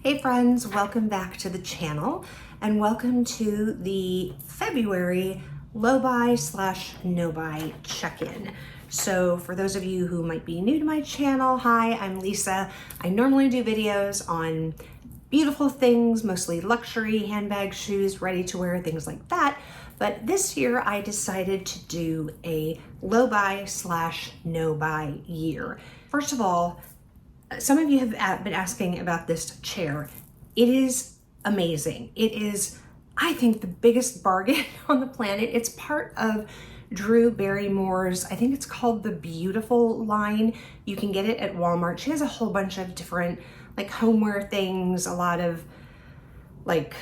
Hey friends, welcome back to the channel and welcome to the February low buy / no buy check-in. So for those of you who might be new to my channel, hi, I'm Lisa. I normally do videos on beautiful things, mostly luxury, handbags, shoes, ready to wear, things like that. But this year I decided to do a low buy / no buy year. First of all, some of you have been asking about this chair. It is amazing. It is, I think, the biggest bargain on the planet. It's part of Drew Barrymore's, I think it's called the Beautiful line. You can get it at Walmart. She has a whole bunch of different like homeware things, a lot of like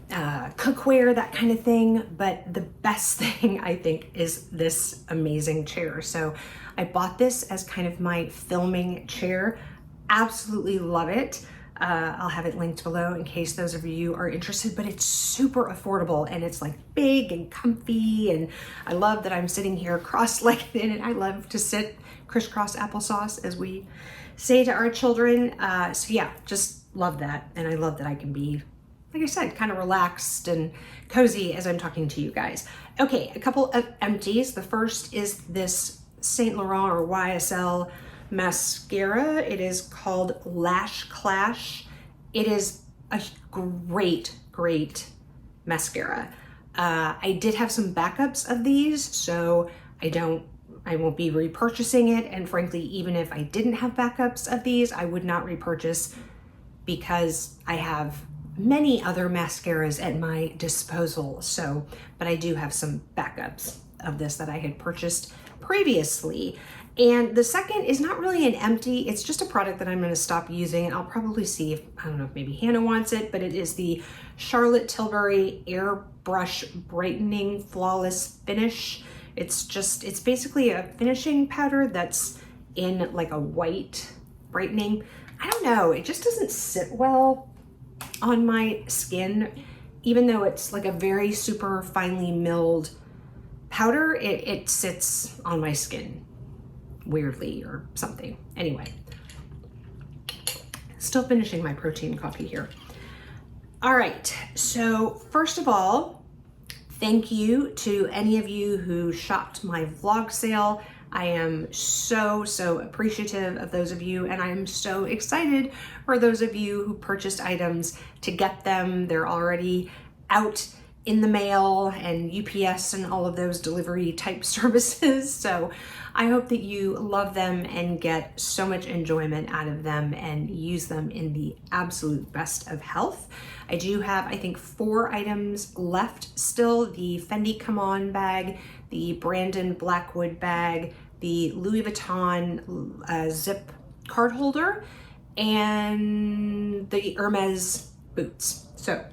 cookware, that kind of thing. But the best thing I think is this amazing chair. So I bought this as kind of my filming chair. Absolutely love it. I'll have it linked below in case those of you are interested, but it's super affordable and it's like big and comfy. And I love that I'm sitting here cross-legged in it. I love to sit crisscross applesauce, as we say to our children. So yeah, just love that. And I love that I can be, like I said, kind of relaxed and cozy as I'm talking to you guys. Okay, a couple of empties. The first is this Saint Laurent or YSL mascara. It is called Lash Clash. It is a great mascara. I did have some backups of these, so I won't be repurchasing it. And frankly, even if I didn't have backups of these, I would not repurchase because I have many other mascaras at my disposal. So, but I do have some backups of this that I had purchased previously. And the second is not really an empty, it's just a product that I'm going to stop using. And I'll probably see if, I don't know if maybe Hannah wants it, but it is the Charlotte Tilbury Airbrush Brightening Flawless Finish. It's basically a finishing powder that's in like a white brightening. I don't know, it just doesn't sit well on my skin. Even though it's like a very super finely milled powder, it sits on my skin weirdly or something. Anyway, still finishing my protein coffee here. All right, so first of all, thank you to any of you who shopped my vlog sale. I am so appreciative of those of you, and I am so excited for those of you who purchased items to get them. They're already out in the mail and UPS and all of those delivery type services. So I hope that you love them and get so much enjoyment out of them and use them in the absolute best of health. I do have, I think, 4 items left still: the Fendi Come On bag, the Brandon Blackwood bag, the Louis Vuitton zip card holder, and the Hermes boots. So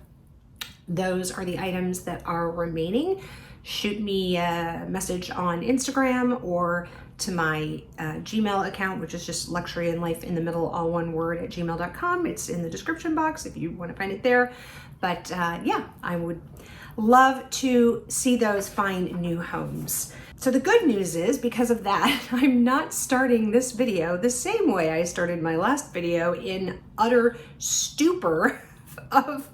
those are the items that are remaining. Shoot me a message on Instagram or to my Gmail account, which is just luxury and life in the middle, all one word, at gmail.com. It's in the description box if you want to find it there. But yeah, I would love to see those find new homes. So the good news is, because of that, I'm not starting this video the same way I started my last video, in utter stupor of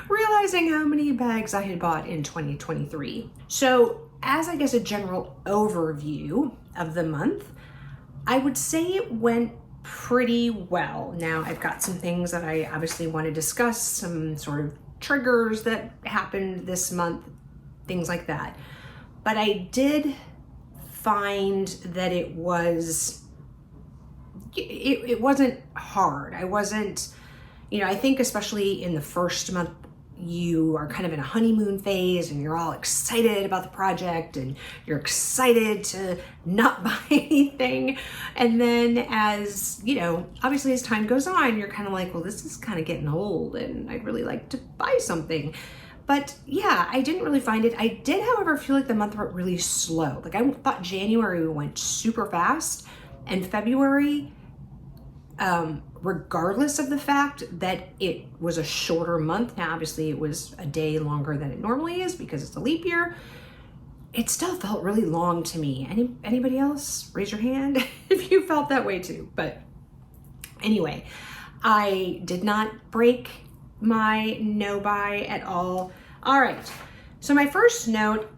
realizing how many bags I had bought in 2023. So as I guess a general overview of the month, I would say it went pretty well. Now I've got some things that I obviously want to discuss, some sort of triggers that happened this month, things like that. But I did find that it wasn't hard. I wasn't, I think especially in the first month, you are kind of in a honeymoon phase and you're all excited about the project and you're excited to not buy anything. And then as, obviously as time goes on, you're kind of like, well, this is kind of getting old and I'd really like to buy something. But yeah, I didn't really find it. I did, however, feel like the month went really slow. Like I thought January went super fast, and February, regardless of the fact that it was a shorter month. Now, obviously it was a day longer than it normally is because it's a leap year. It still felt really long to me. Anybody else? Raise your hand if you felt that way too. But anyway, I did not break my no buy at all. All right, so my first note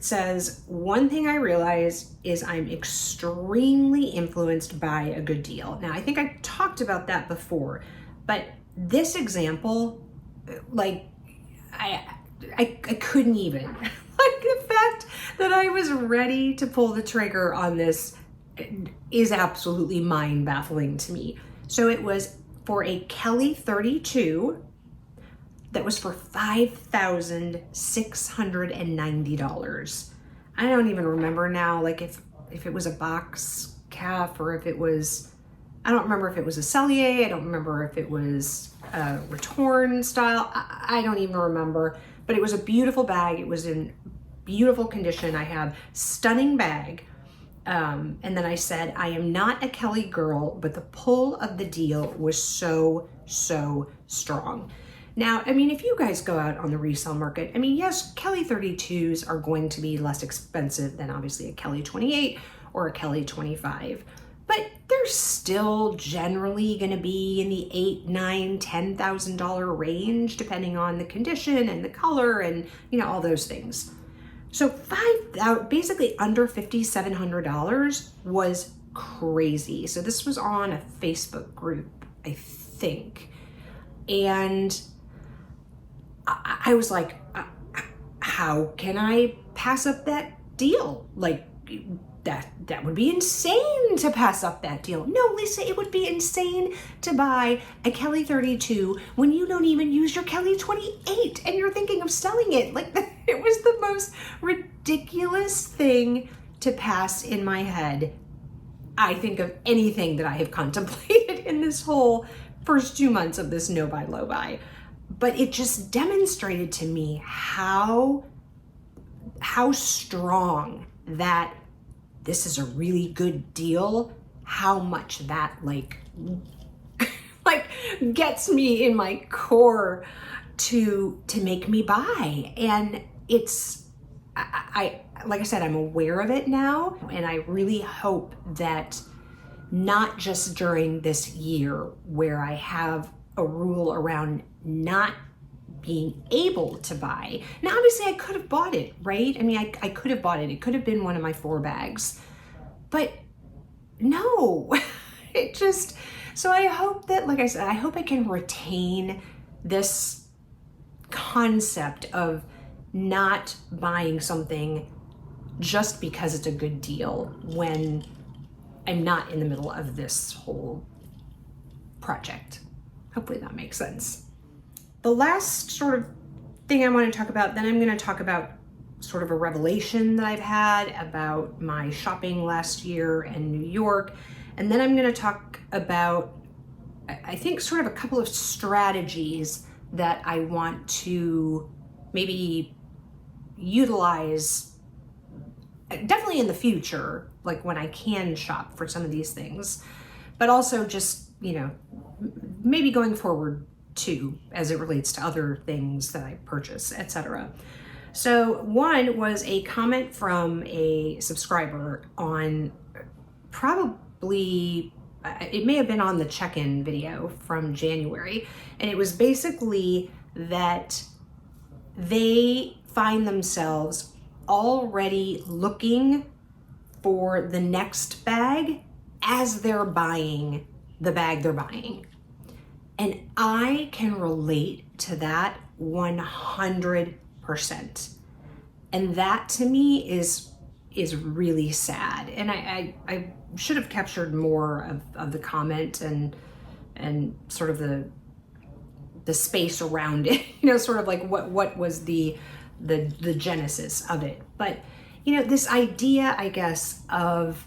says, one thing I realize is I'm extremely influenced by a good deal. Now, I think I talked about that before, but this example, like, I couldn't even. Like, the fact that I was ready to pull the trigger on this is absolutely mind-baffling to me. So it was for a Kelly 32 that was for $5,690. I don't even remember now, like if it was a box calf or if it was, I don't remember if it was a Cellier, I don't remember if it was a Retorn style, I don't even remember, but it was a beautiful bag. It was in beautiful condition. I have stunning bag. And then I said, I am not a Kelly girl, but the pull of the deal was so strong. Now, I mean, if you guys go out on the resale market, I mean, yes, Kelly 32s are going to be less expensive than obviously a Kelly 28 or a Kelly 25, but they're still generally going to be in the $8,000, $9,000, $10,000 range, depending on the condition and the color and, you know, all those things. So basically under $5,700 was crazy. So this was on a Facebook group, I think. And I was like, how can I pass up that deal? Like, that would be insane to pass up that deal. No, Lisa, it would be insane to buy a Kelly 32 when you don't even use your Kelly 28 and you're thinking of selling it. Like, it was the most ridiculous thing to pass in my head, I think, of anything that I have contemplated in this whole first 2 months of this no buy, low buy. But it just demonstrated to me how strong that this is a really good deal, how much that like gets me in my core to make me buy. And it's, like I said, I'm aware of it now, and I really hope that not just during this year where I have a rule around not being able to buy. Now, obviously I could have bought it, right? I mean, I could have bought it. It could have been one of my 4 bags, but no, it just, so I hope that, like I said, I hope I can retain this concept of not buying something just because it's a good deal when I'm not in the middle of this whole project. Hopefully that makes sense. The last sort of thing I want to talk about, then I'm going to talk about sort of a revelation that I've had about my shopping last year in New York. And then I'm going to talk about, I think, sort of a couple of strategies that I want to maybe utilize, definitely in the future, like when I can shop for some of these things, but also just, you know, maybe going forward too, as it relates to other things that I purchase, etc. So one was a comment from a subscriber on probably, it may have been on the check-in video from January, and it was basically that they find themselves already looking for the next bag as they're buying the bag they're buying. And I can relate to that 100%. And that to me is really sad. And I should have captured more of the comment and sort of the space around it, you know, sort of like what was the genesis of it. But, you know, this idea, I guess, of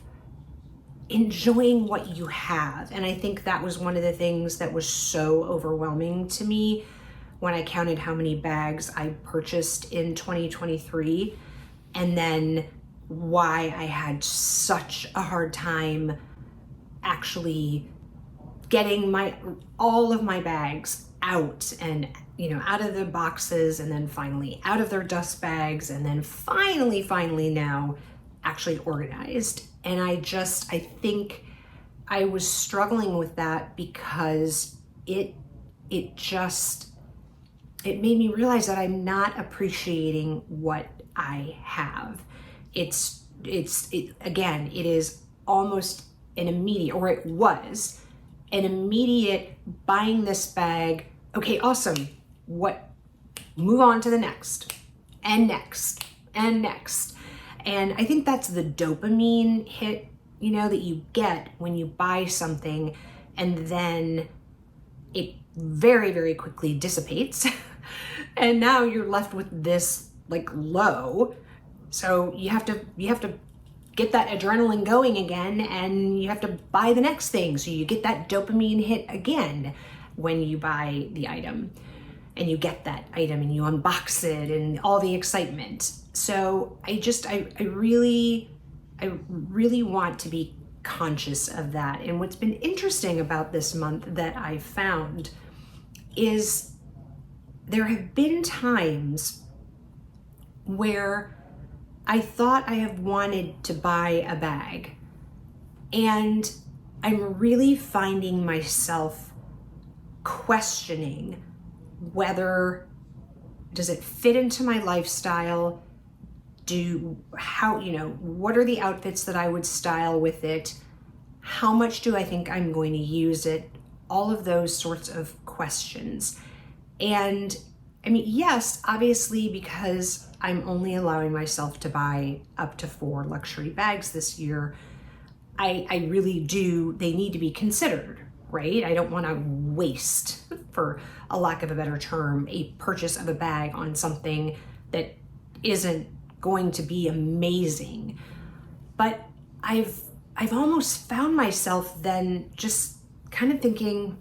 enjoying what you have. And I think that was one of the things that was so overwhelming to me when I counted how many bags I purchased in 2023, and then why I had such a hard time actually getting all of my bags out and, you know, out of the boxes, and then finally out of their dust bags, and then finally now actually organized. And I think I was struggling with that because it made me realize that I'm not appreciating what I have. It is almost an immediate, or it was an immediate buying this bag. Okay, awesome. Move on to the next and next and next. And I think that's the dopamine hit, that you get when you buy something and then it very, very quickly dissipates. And now you're left with this low. So you have to get that adrenaline going again, and you have to buy the next thing. So you get that dopamine hit again when you buy the item, and you get that item and you unbox it and all the excitement. So I really want to be conscious of that. And what's been interesting about this month that I've found is there have been times where I thought I have wanted to buy a bag, and I'm really finding myself questioning whether does it fit into my lifestyle? What are the outfits that I would style with it? How much do I think I'm going to use it? All of those sorts of questions. And I mean, yes, obviously, because I'm only allowing myself to buy up to 4 luxury bags this year, I really do, they need to be considered, right? I don't want to waste, for a lack of a better term, a purchase of a bag on something that isn't going to be amazing. But I've almost found myself then just kind of thinking,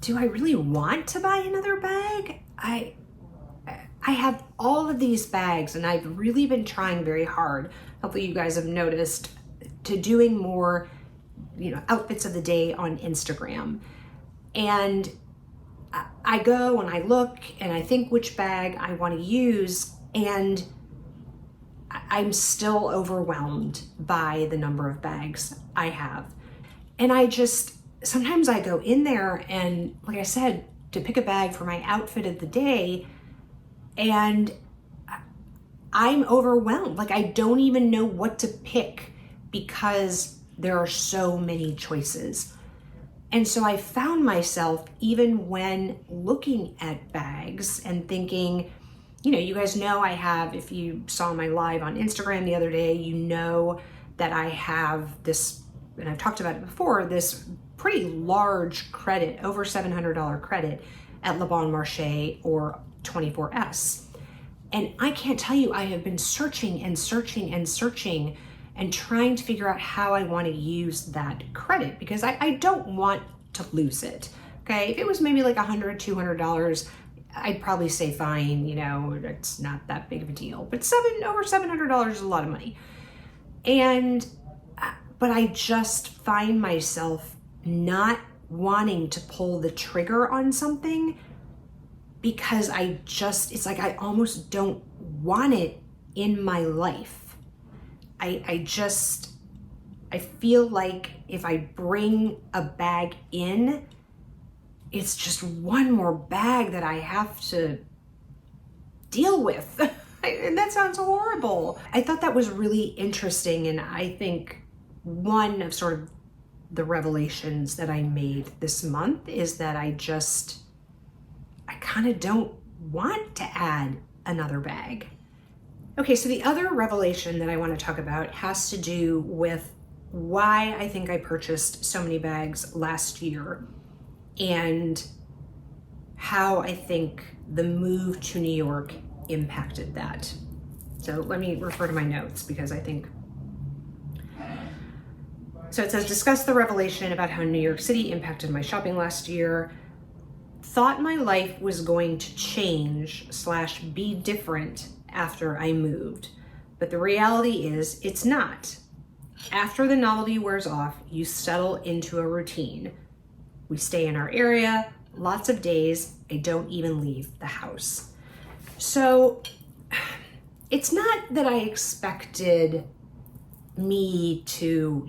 do I really want to buy another bag? I have all of these bags, and I've really been trying very hard, hopefully you guys have noticed, to doing more, outfits of the day on Instagram. And I go and I look and I think which bag I want to use, and I'm still overwhelmed by the number of bags I have. And sometimes I go in there and, like I said, to pick a bag for my outfit of the day, and I'm overwhelmed. I don't even know what to pick because there are so many choices. And so I found myself, even when looking at bags and thinking, you guys know I have, if you saw my live on Instagram the other day, that I have this, and I've talked about it before, this pretty large credit, over $700 credit at Le Bon Marché or 24S. And I can't tell you, I have been searching and searching and searching and trying to figure out how I want to use that credit, because I don't want to lose it. Okay, if it was maybe $100, $200, I'd probably say fine, it's not that big of a deal. But over $700 is a lot of money. But I just find myself not wanting to pull the trigger on something because it's like I almost don't want it in my life. I feel like if I bring a bag in, it's just one more bag that I have to deal with. And that sounds horrible. I thought that was really interesting, and I think one of sort of the revelations that I made this month is that I kind of don't want to add another bag. Okay, so the other revelation that I want to talk about has to do with why I think I purchased so many bags last year and how I think the move to New York impacted that. So let me refer to my notes because I think, so it says, discuss the revelation about how New York City impacted my shopping last year. Thought my life was going to change / be different after I moved. But the reality is it's not. After the novelty wears off, you settle into a routine. We stay in our area, lots of days. I don't even leave the house. So it's not that I expected me to,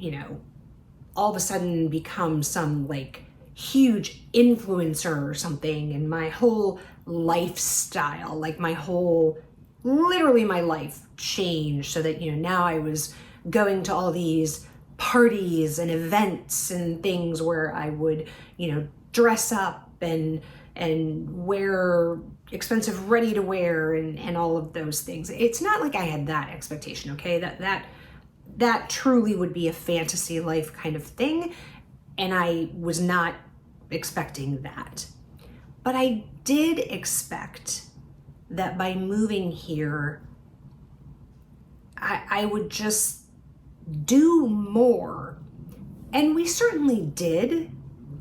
all of a sudden become some like huge influencer or something, and my whole lifestyle, like literally my life changed, so that, now I was going to all these parties and events and things where I would, dress up and wear expensive ready to wear and all of those things. It's not like I had that expectation, okay? That truly would be a fantasy life kind of thing, and I was not expecting that. But I did expect that by moving here, I would just do more. And we certainly did,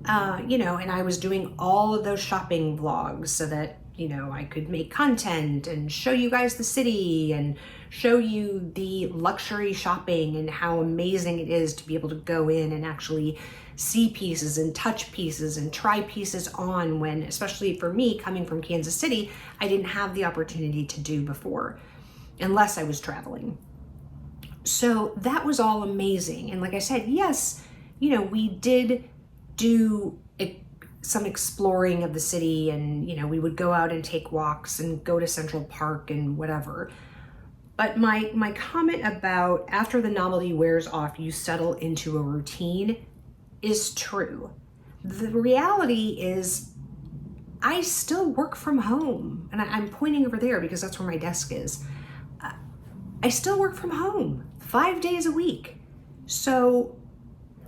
and I was doing all of those shopping vlogs so that, I could make content and show you guys the city and show you the luxury shopping and how amazing it is to be able to go in and actually see pieces and touch pieces and try pieces on, when, especially for me, coming from Kansas City, I didn't have the opportunity to do before, unless I was traveling. So that was all amazing. And like I said, yes, we did do some exploring of the city, and, we would go out and take walks and go to Central Park and whatever. But my comment about after the novelty wears off, you settle into a routine is true. The reality is I still work from home, and I'm pointing over there because that's where my desk is. I still work from home 5 days a week. So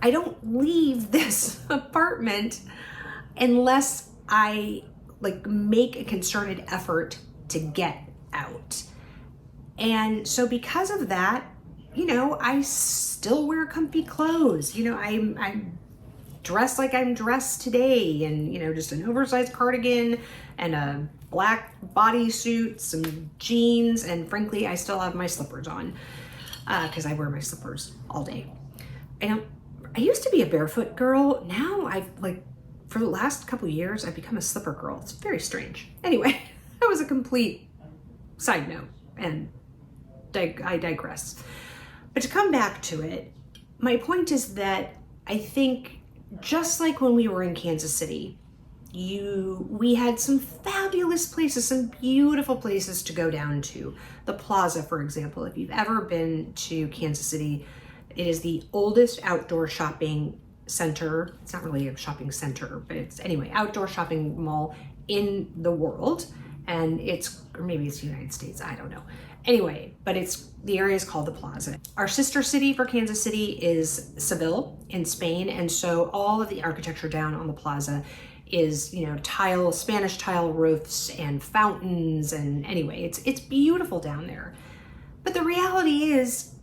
I don't leave this apartment unless I make a concerted effort to get out. And so because of that, I still wear comfy clothes. I'm dressed like I'm dressed today, and, just an oversized cardigan and a black bodysuit, some jeans, and frankly, I still have my slippers on because I wear my slippers all day. And I used to be a barefoot girl. Now for the last couple of years, I've become a slipper girl. It's very strange. Anyway, that was a complete side note, and I digress. But to come back to it, my point is that I think just like when we were in Kansas City, we had some fabulous places, some beautiful places to go down to. The Plaza, for example. If you've ever been to Kansas City, it is the oldest outdoor shopping center. It's not really a shopping center, but it's outdoor shopping mall in the world. And or maybe it's the United States, I don't know. Anyway, but the area is called the Plaza. Our sister city for Kansas City is Seville in Spain. And so all of the architecture down on the Plaza is, Spanish tile roofs and fountains. And anyway, it's beautiful down there. But the reality is,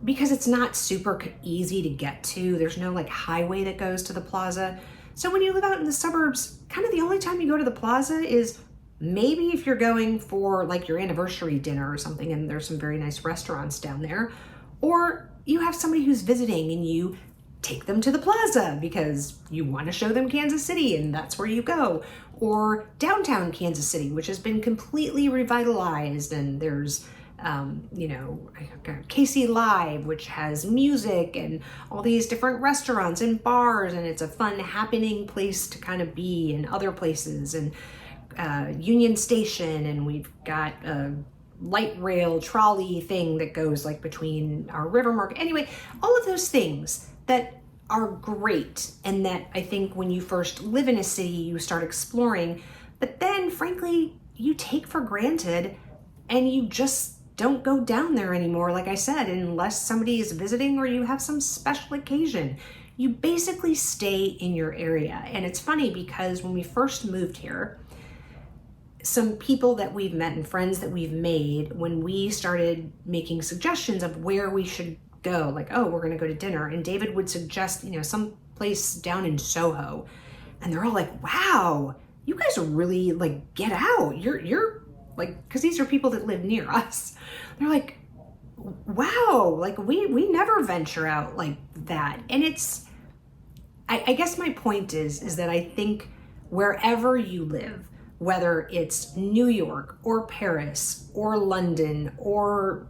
because it's not super easy to get to, there's no highway that goes to the Plaza. So when you live out in the suburbs, kind of the only time you go to the Plaza is maybe if you're going for your anniversary dinner or something, and there's some very nice restaurants down there, or you have somebody who's visiting and you take them to the Plaza because you want to show them Kansas City and that's where you go. Or downtown Kansas City, which has been completely revitalized, and there's KC Live, which has music and all these different restaurants and bars, and it's a fun happening place to kind of be, and other places, and Union Station, and we've got a light rail trolley thing that goes between our river market. Anyway, all of those things that are great, and that I think when you first live in a city, you start exploring, but then frankly, you take for granted, and you just don't go down there anymore, like I said, unless somebody is visiting or you have some special occasion. You basically stay in your area. And it's funny because when we first moved here, some people that we've met and friends that we've made, when we started making suggestions of where we should go, we're going to go to dinner, and David would suggest, some place down in Soho, and they're all like, wow, you guys are really get out. You're because these are people that live near us. They're like, wow, we never venture out like that. And I guess my point is that I think wherever you live, whether it's New York or Paris or London or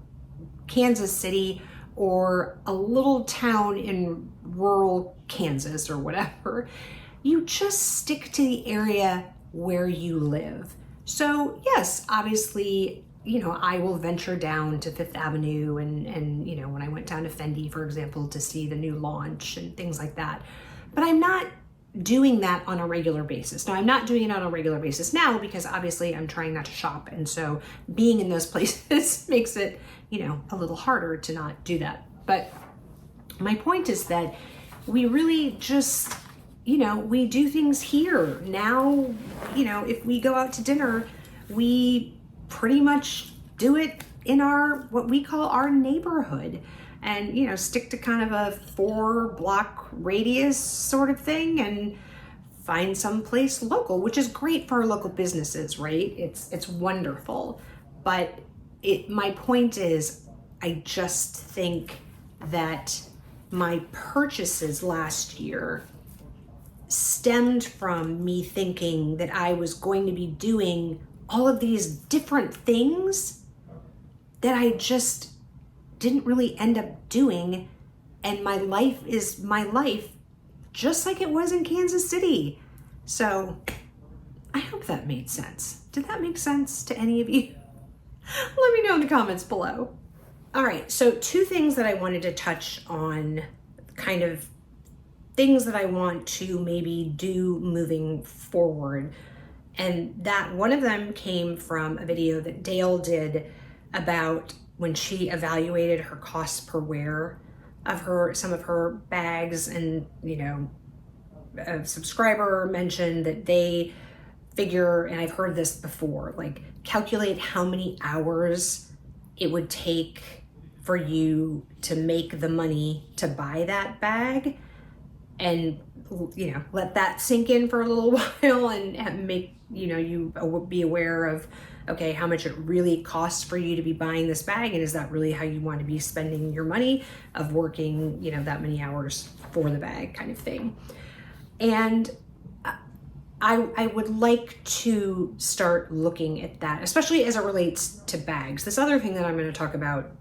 Kansas City or a little town in rural Kansas or whatever. You just stick to the area where you live. So yes, obviously, I will venture down to Fifth Avenue and when I went down to Fendi, for example, to see the new launch and things like that. But I'm not doing that on a regular basis. Now, I'm not doing it on a regular basis now because obviously I'm trying not to shop. And so being in those places makes it, a little harder to not do that. But my point is that we really just, we do things here. Now, if we go out to dinner, we pretty much do it in what we call our neighborhood, and stick to kind of a 4-block radius sort of thing and find some place local, which is great for our local businesses, right? It's wonderful. But my point is, I just think that my purchases last year stemmed from me thinking that I was going to be doing all of these different things that I just didn't really end up doing. And my life is my life, just like it was in Kansas City. So I hope that made sense. Did that make sense to any of you? Let me know in the comments below. All right, so 2 things that I wanted to touch on, kind of things that I want to maybe do moving forward. And that one of them came from a video that Dale did about when she evaluated her costs per wear of some of her bags. And, a subscriber mentioned that they figure, and I've heard this before, like calculate how many hours it would take for you to make the money to buy that bag, and let that sink in for a little while and make you be aware of, okay, how much it really costs for you to be buying this bag, and is that really how you want to be spending your money of working that many hours for the bag, kind of thing. And I would like to start looking at that, especially as it relates to bags. This other thing that I'm going to talk about,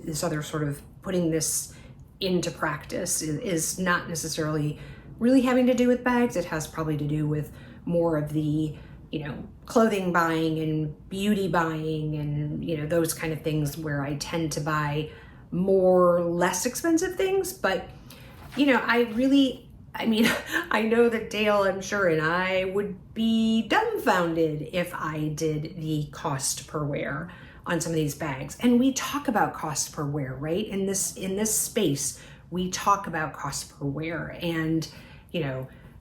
this other sort of putting this into practice, is not necessarily really having to do with bags. It has probably to do with more of the, clothing buying and beauty buying and, those kind of things where I tend to buy more less expensive things. But, I know that Dale, I'm sure, and I would be dumbfounded if I did the cost per wear on some of these bags. And we talk about cost per wear, right? In this space, we talk about cost per wear, and,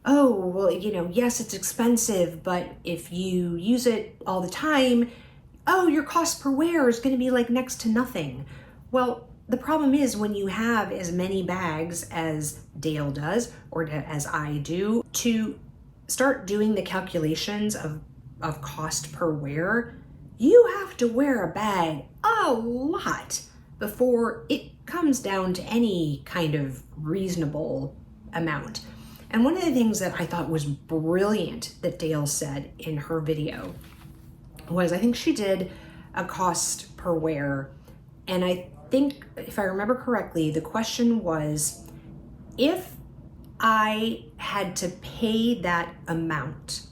oh, well, yes, it's expensive, but if you use it all the time, oh, your cost per wear is going to be like next to nothing. Well, the problem is when you have as many bags as Dale does, or as I do, to start doing the calculations of cost per wear, you have to wear a bag a lot before it comes down to any kind of reasonable amount. And one of the things that I thought was brilliant that Dale said in her video was, I think she did a cost per wear, and I think, if I remember correctly, the question was, if I had to pay that amount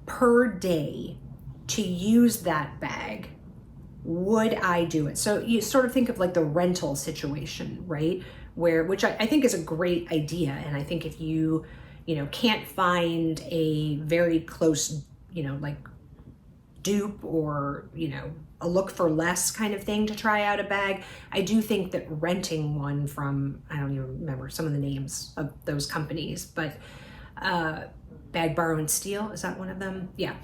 per day to use that bag, would I do it? So you sort of think of like the rental situation, right? Which I think is a great idea. And I think if you can't find a very close, like dupe or, a look for less kind of thing to try out a bag, I do think that renting one from, I don't even remember some of the names of those companies, but Bag, Borrow, and Steal, is that one of them? Yeah.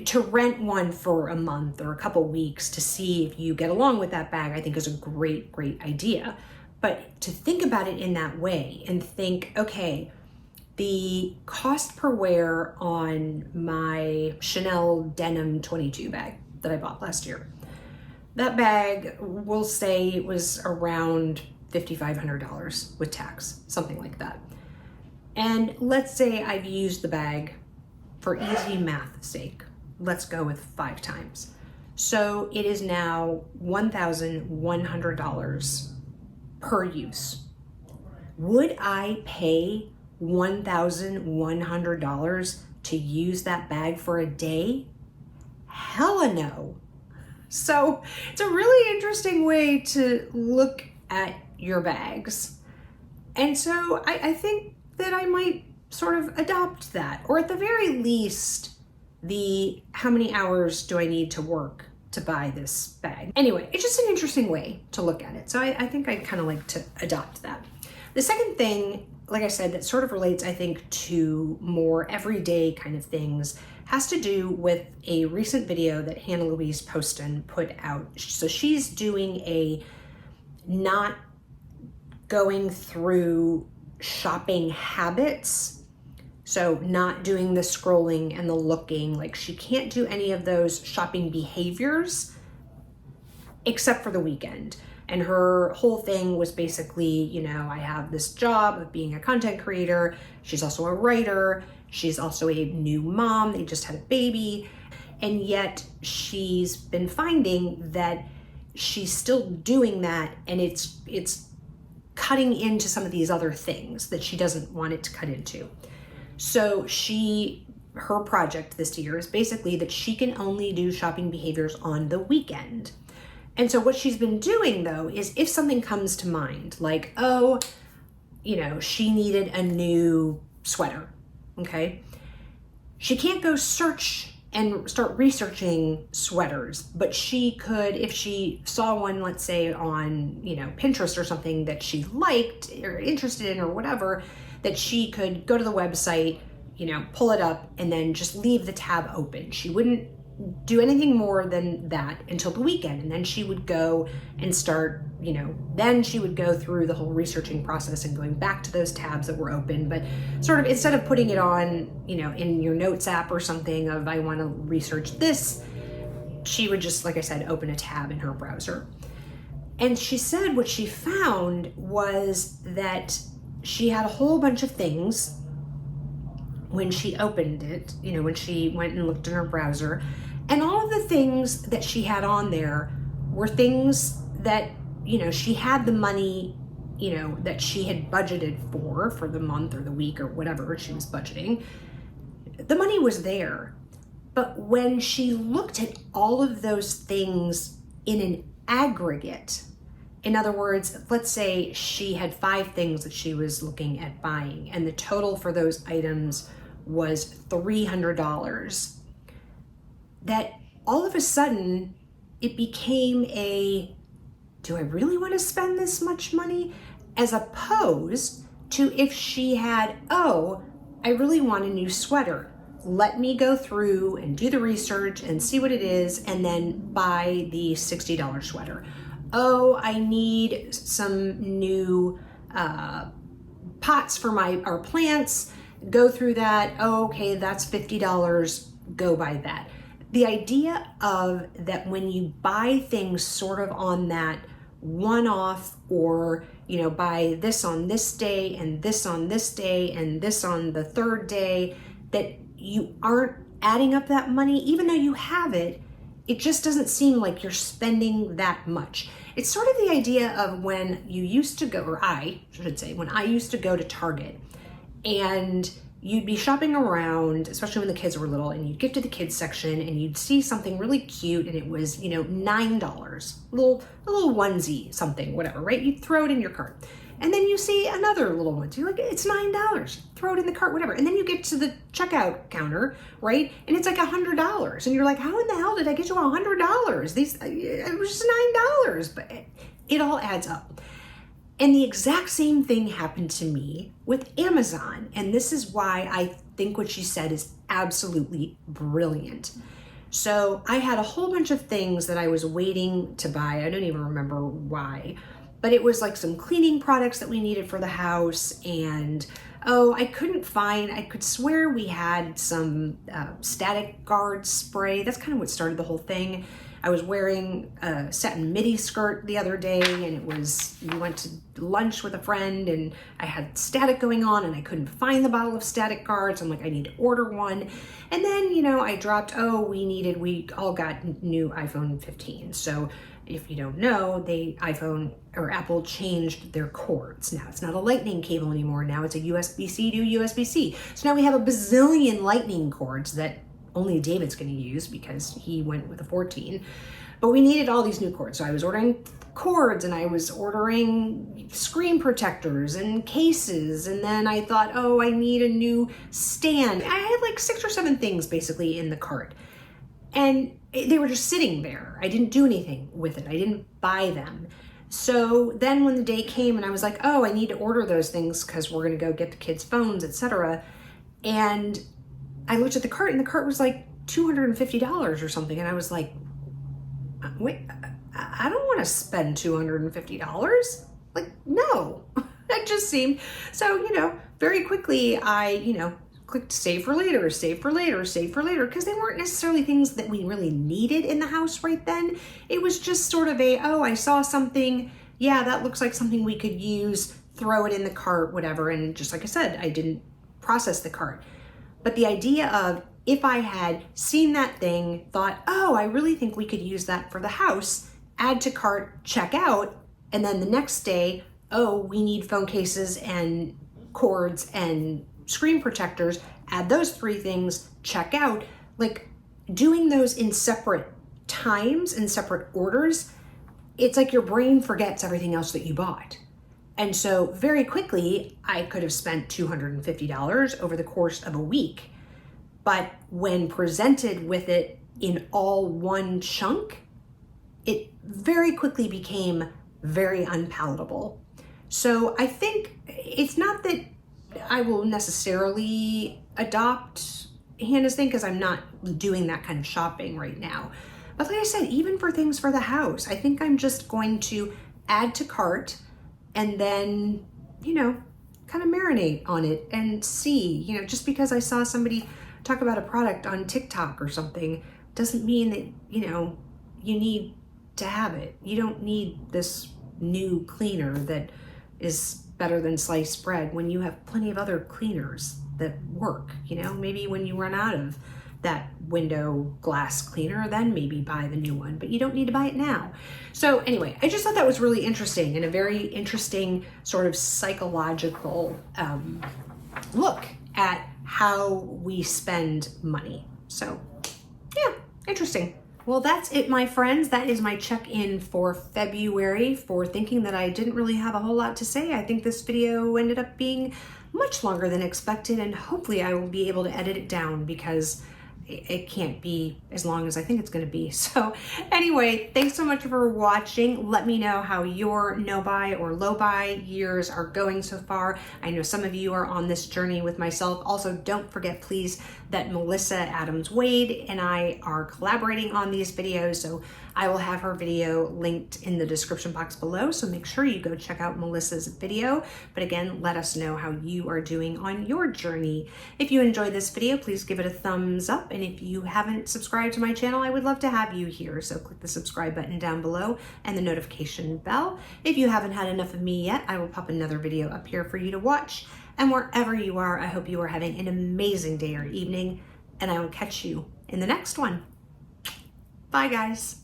To rent one for a month or a couple weeks to see if you get along with that bag, I think is a great, great idea. But to think about it in that way and think, okay, the cost per wear on my Chanel denim 22 bag that I bought last year, that bag, we'll say it was around $5,500 with tax, something like that. And let's say I've used the bag, for easy math's sake, let's go with 5 times. So it is now $1,100 per use. Would I pay $1,100 to use that bag for a day? Hella no. So it's a really interesting way to look at your bags. And so I think that I might sort of adopt that, or at the very least, the how many hours do I need to work to buy this bag? Anyway, it's just an interesting way to look at it. So I think I'd kind of like to adopt that. The second thing, like I said, that sort of relates, I think, to more everyday kind of things, has to do with a recent video that Hannah Louise Poston put out. So she's doing a not going through shopping habits. So not doing the scrolling and the looking, like she can't do any of those shopping behaviors except for the weekend. And her whole thing was basically, you know, I have this job of being a content creator. She's also a writer. She's also a new mom. They just had a baby. And yet she's been finding that she's still doing that, and it's cutting into some of these other things that she doesn't want it to cut into. So her project this year is basically that she can only do shopping behaviors on the weekend. And so what she's been doing, though, is if something comes to mind, like, oh, you know, she needed a new sweater, okay? She can't go search and start researching sweaters, but she could, if she saw one, let's say on, you know, Pinterest or something that she liked or interested in or whatever, that she could go to the website, you know, pull it up and then just leave the tab open. She wouldn't do anything more than that until the weekend. And then she would go and start, you know, then she would go through the whole researching process and going back to those tabs that were open. But sort of instead of putting it on, you know, in your notes app or something of I want to research this, she would just, like I said, open a tab in her browser. And she said what she found was that she had a whole bunch of things when she opened it, you know, when she went and looked in her browser. And all of the things that she had on there were things that, you know, she had the money, you know, that she had budgeted for the month or the week or whatever she was budgeting. The money was there. But when she looked at all of those things in an aggregate, in other words, let's say she had 5 things that she was looking at buying, and the total for those items was $300, that all of a sudden it became a, do I really want to spend this much money? As opposed to if she had, oh, I really want a new sweater. Let me go through and do the research and see what it is and then buy the $60 sweater. Oh, I need some new pots for our plants. Go through that. Oh, okay, that's $50. Go buy that. The idea of that when you buy things sort of on that one-off, or, you know, buy this on this day and this on this day and this on the third day, that you aren't adding up that money, even though you have it, it just doesn't seem like you're spending that much. It's sort of the idea of when you used to go, or I should say, when I used to go to Target and you'd be shopping around, especially when the kids were little, and you'd get to the kids section and you'd see something really cute and it was, you know, $9, a little onesie, something, whatever, right? You'd throw it in your cart. And then you see another little one. So you're like, it's $9, throw it in the cart, whatever. And then you get to the checkout counter, right? And it's like $100. And you're like, how in the hell did I get you $100? It was just $9, but it all adds up. And the exact same thing happened to me with Amazon. And this is why I think what she said is absolutely brilliant. So I had a whole bunch of things that I was waiting to buy. I don't even remember why, but it was like some cleaning products that we needed for the house. And I could swear we had some static guard spray. That's kind of what started the whole thing. I was wearing a satin midi skirt the other day, and we went to lunch with a friend, and I had static going on, and I couldn't find the bottle of Static Guards. I'm like, I need to order one. And then, you know, I dropped, we all got new iPhone 15. So if you don't know, Apple changed their cords. Now it's not a lightning cable anymore. Now it's a USB-C to USB-C. So now we have a bazillion lightning cords that only David's going to use because he went with a 14. But we needed all these new cords. So I was ordering cords, and I was ordering screen protectors and cases. And then I thought, oh, I need a new stand. I had like 6 or 7 things basically in the cart. And they were just sitting there. I didn't do anything with it. I didn't buy them. So then when the day came and I was like, oh, I need to order those things because we're going to go get the kids' phones, etc. And I looked at the cart, and the cart was like $250 or something. And I was like, wait, I don't want to spend $250. Like, no. That just seemed, so, you know, very quickly I, you know, clicked save for later, save for later, save for later, because they weren't necessarily things that we really needed in the house right then. It was just sort of oh, I saw something, yeah, that looks like something we could use, throw it in the cart, whatever. And just like I said, I didn't process the cart. But the idea of, if I had seen that thing, thought, oh, I really think we could use that for the house, add to cart, check out, and then the next day, oh, we need phone cases and cords and screen protectors, add those 3 things, check out. Like, doing those in separate times and separate orders, it's like your brain forgets everything else that you bought. And so very quickly, I could have spent $250 over the course of a week. But when presented with it in all one chunk, it very quickly became very unpalatable. So I think it's not that I will necessarily adopt Hannah's thing, because I'm not doing that kind of shopping right now. But like I said, even for things for the house, I think I'm just going to add to cart and then, you know, kind of marinate on it and see, you know, just because I saw somebody talk about a product on TikTok or something doesn't mean that, you know, you need to have it. You don't need this new cleaner that is better than sliced bread when you have plenty of other cleaners that work. You know, maybe when you run out of that window glass cleaner, then maybe buy the new one, but you don't need to buy it now. So anyway, I just thought that was really interesting, and a very interesting sort of psychological look at how we spend money. So yeah, interesting. Well, that's it, my friends. That is my check-in for February, for thinking that I didn't really have a whole lot to say. I think this video ended up being much longer than expected, and hopefully I will be able to edit it down, because it can't be as long as I think it's going to be. So anyway, thanks so much for watching. Let me know how your no-buy or low-buy years are going so far. I know some of you are on this journey with myself. Also, don't forget, please, that Melissa Adams-Wade and I are collaborating on these videos. So I will have her video linked in the description box below. So make sure you go check out Melissa's video. But again, let us know how you are doing on your journey. If you enjoyed this video, please give it a thumbs up. And if you haven't subscribed to my channel, I would love to have you here. So click the subscribe button down below and the notification bell. If you haven't had enough of me yet, I will pop another video up here for you to watch. And wherever you are, I hope you are having an amazing day or evening, and I will catch you in the next one. Bye, guys.